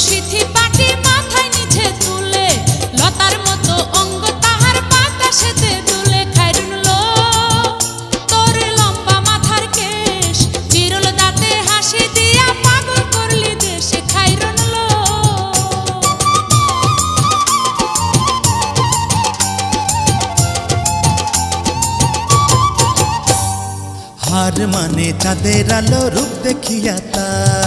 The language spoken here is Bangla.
সিথি পাটি মাথায় নিচে তুলে, লতার মতো অঙ্গ তাহার বাতাসেতে দুলে। খাইরুন লো তোর লম্বা মাথার কেশ, বিরল দাঁতে হাসি দিয়া পাগল করলি দেশে। খাইরুন লো হার মানে চাঁদের আলো রূপ দেখিয়া তার,